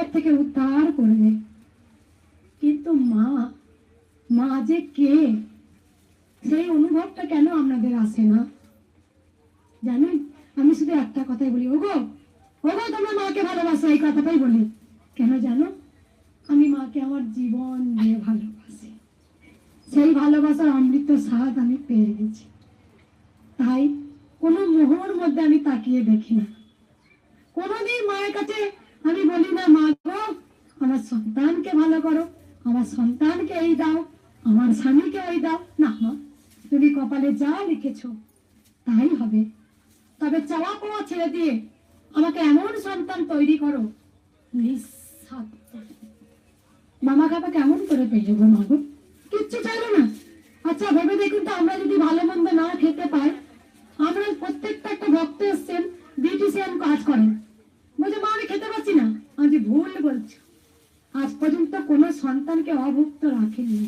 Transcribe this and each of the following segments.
বিপদ থেকে উদ্ধার করবে। কিন্তু মা, মা যে কে, সেই অনুভবটা কেন আপনাদের আসে না? জানেন, আমি শুধু একটা কথাই বলি, ওগো ওগো তোমরা মাকে ভালোবাসো, এই কথাটাই বলি। কেন জানো? আমি মাকে আমার জীবন দিয়ে ভালোবাসি। সেই ভালোবাসার অমৃত স্বাদ আমি পেয়ে গেছি। তাই কোনো মোহর মধ্যে আমি তাকিয়ে দেখি না। কোনোদিন মায়ের কাছে আমি বলি না, মা গো আমার সন্তানকে ভালো করো, আমার সন্তানকে এই দাও, আমার স্বামীকে ওই দাও। না মা, তুমি কপালে যা লিখেছো তাই হবে। তবে চাওয়া পাওয়া ছেড়ে দিয়ে আমাকে এমন সন্তান তৈরি করো নিঃস্বার্থ। মামা খাপা কেমন করে পেয়ে গো মা গো? কিচ্ছু চাইলো না। আচ্ছা ভেবে দেখুন তো, আমরা যদি ভালো মন্দ না খেতে পাই, আমরা প্রত্যেকটা একটা ভক্ত এসছেন বিউটিশিয়ান কাজ করেন, বলছে মা আমি খেতে পারছি না। আমি ভুল বলছি, আজ পর্যন্ত কোনো সন্তানকে অভুক্ত রাখেনি।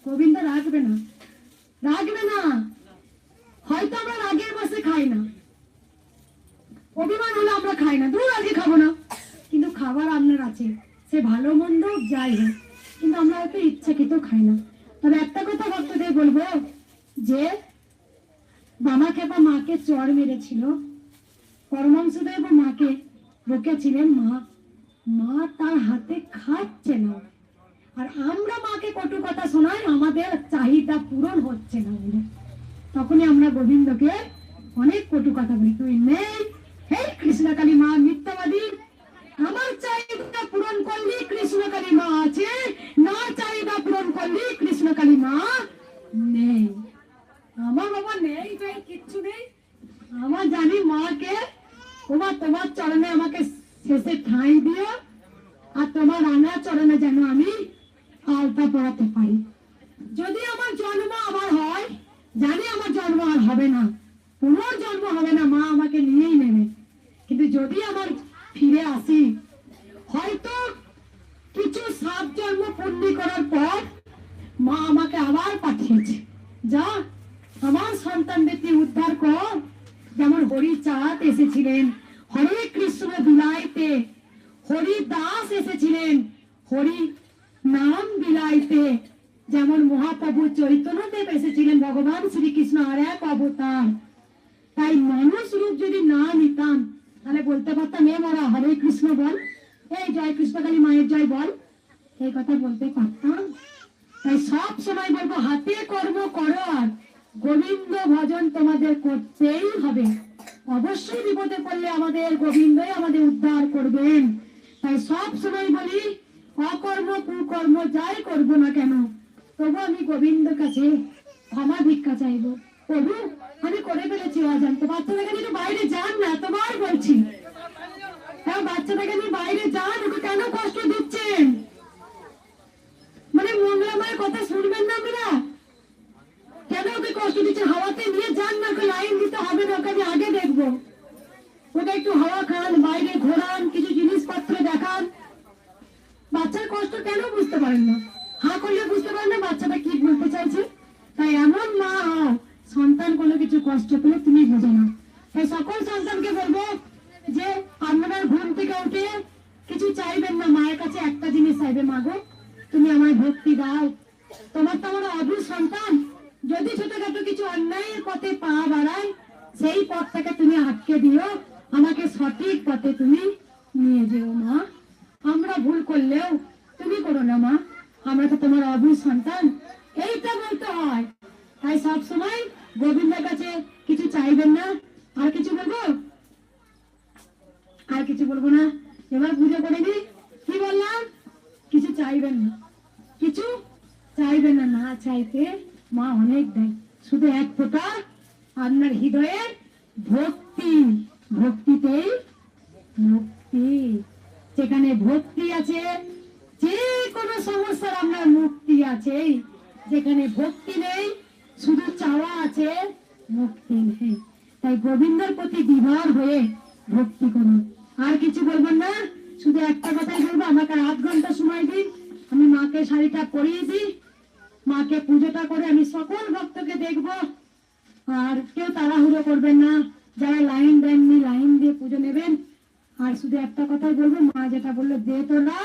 গোবিন্দ রাখবে না, রাখবে না। হয়তো আমরা রাগের বসে খাই না, অভিমান হলে আমরা খাই না, দূর আজকে খাবো না, কিন্তু খাবার আপনার আছে, সে ভালো মন্দ যাই হোক, কিন্তু আমরা হয়তো ইচ্ছাকৃত খাই না। তবে একটা কথা ভক্তদের বলবো, যে বামা খেপা মাকে চর মেরেছিল, পরমাংশদেব মাকে বকেছিলেন, মা মা তার হাতে খাচ্ছে না, আর আমরা মাকে কটু কথা শোনাই আমাদের চাহিদা পূরণ হচ্ছে না বলে। তখনই আমরা গোবিন্দকে অনেক কটু কথা বলি, তুই নেই, হে কৃষ্ণকালী মা মিথ্যাবাদী, আমার চাহিদা পূরণ করলি কৃষ্ণকালী মা আছে, না চাহিদা পূরণ করলি কৃষ্ণকালী মা নেই। আমার বাবা নেই, তাই কিচ্ছু নেই। আমার জানি মাকে, তোমার চরণে আমাকে শেষে ঠাঁই দিও, আর তোমার রাঙা চরণে যেন আমি আলতা পড়াতে পারি। যদি আমার জন্ম আবার হয়, জানি আমার জন্ম আর হবে না, পুনর্জন্ম হবে না, মা আমাকে নিয়েই নেবে। কিন্তু যদি আমার ফিরে আসি, হয়তো কিছু 7 জন্ম পূর্ণ করার পর মা আমাকে আবার পাঠিয়েছে, যা আমার সন্তানদের উদ্ধার কর। যেমন হরিচাঁদ এসেছিলেন হরে কৃষ্ণ বিলাইতে, হরিদাস এসেছিলেন হরি নাম বিলাইতে, যেমন মহাপ্রভু চৈতন্যদেব এসেছিলেন ভগবান শ্রীকৃষ্ণ আর এক অবতার। তাই মানুষ রূপ যদি না নিতাম, তাহলে বলতে পারতাম এ মরা হরে কৃষ্ণ বল, এই জয় কৃষ্ণকালী মায়ের জয় বল, এই কথা বলতে পারতাম। তাই সব সময় বলবো, হাতে কর্ম করো, আর গোবিন্দ ভজন তোমাদের করতেই হবে। অবশ্যই বিপদে পড়লে আমাদের গোবিন্দই আমাদের উদ্ধার করবেন। তাই সব সময় বলি, অকর্ম কুকর্ম যাই করবো না কেন, তবু আমি গোবিন্দের কাছে ক্ষমা ভিক্ষা চাইবো। প্রভু আমি করে ফেলেছি অজান্তে, বাচ্চাটাকে নিয়ে বাইরে যান না, তোমার বলছি, হ্যাঁ বাচ্চাটাকে নিয়ে বাইরে যান, ওকে কেন কষ্ট দিচ্ছেন? মানে মঙ্গলা মায়ের কথা শুনবেন না আপনারা? কেন ওকে কষ্ট দিচ্ছেন? হাওয়াতে নিয়ে যান না, ওকে লাইন দিতে হবে না, ওকে আমি আগে দেখবো। ওকে একটু হাওয়া খান, বাইরে ঘোরান, কিছু জিনিসপত্র দেখান। বাচ্চার কষ্ট কেন বুঝতে পারেন না? হা করলে বুঝতে পারেন না বাচ্চাটা কি বলতে চাইছে। তাই এমন মা হও, সন্তান কোনো কিছু কষ্ট পেলে তুমি বুঝো না। তাই সকল সন্তানকে বলবো যে আপনারা ঘুম থেকে উঠে কিছু চাইবেন না, মায়ের কাছে একটা জিনিস চাইবে, মা গো তুমি আমায় ভক্তি দাও। তোমার তো আমার অবুঝ সন্তান, যদি ছোটখাটো কিছু অন্যায়ের পথে পা বাড়ায়, সেই পথটাকে তুমি আটকে দিও, আমাকে সঠিক পথে তুমি নিয়ে যেও মা। আমরা ভুল করলেও তুমি করো না মা, আমরা তো তোমার অবুঝ সন্তান, এইটা বলতে হয়। তাই সব সময় গোবিন্দের কাছে কিছু চাইবেন না। আর কিছু বলবো? আর কিছু বলবো না। এবার পুজো করে দি, কি বললাম? কিছু চাইবেন না, কিছু চাইবেন না। না চাইতে মা অনেক দেয়, শুধু এক ফোঁটা আপনার হৃদয়ের ভক্তি, ভক্তিতেই মুক্তি। যেখানে ভক্তি আছে, যে কোনো সমস্যার আপনার মুক্তি আছে। যেখানে ভক্তি নেই, শুধু চাওয়া আছে, মুক্তি নেই। তাই গোবিন্দের প্রতি বিভোর হয়ে ভক্তি করুন। আর কিছু বলবেন না, শুধু একটা কথাই বলবো, আমাকে 8 ঘন্টা সময় দিন, আমি মাকে শাড়িটা পরিয়ে দিই, মাকে পুজোটা করে আমি সকল ভক্তকে দেখবো। আর কেউ তাড়াহুড়ো করবেন না, যারা লাইন দেননি লাইন দিয়ে পুজো নেবেন। আর শুধু একটা কথাই বলবো, মা যেটা বললো, দে তো না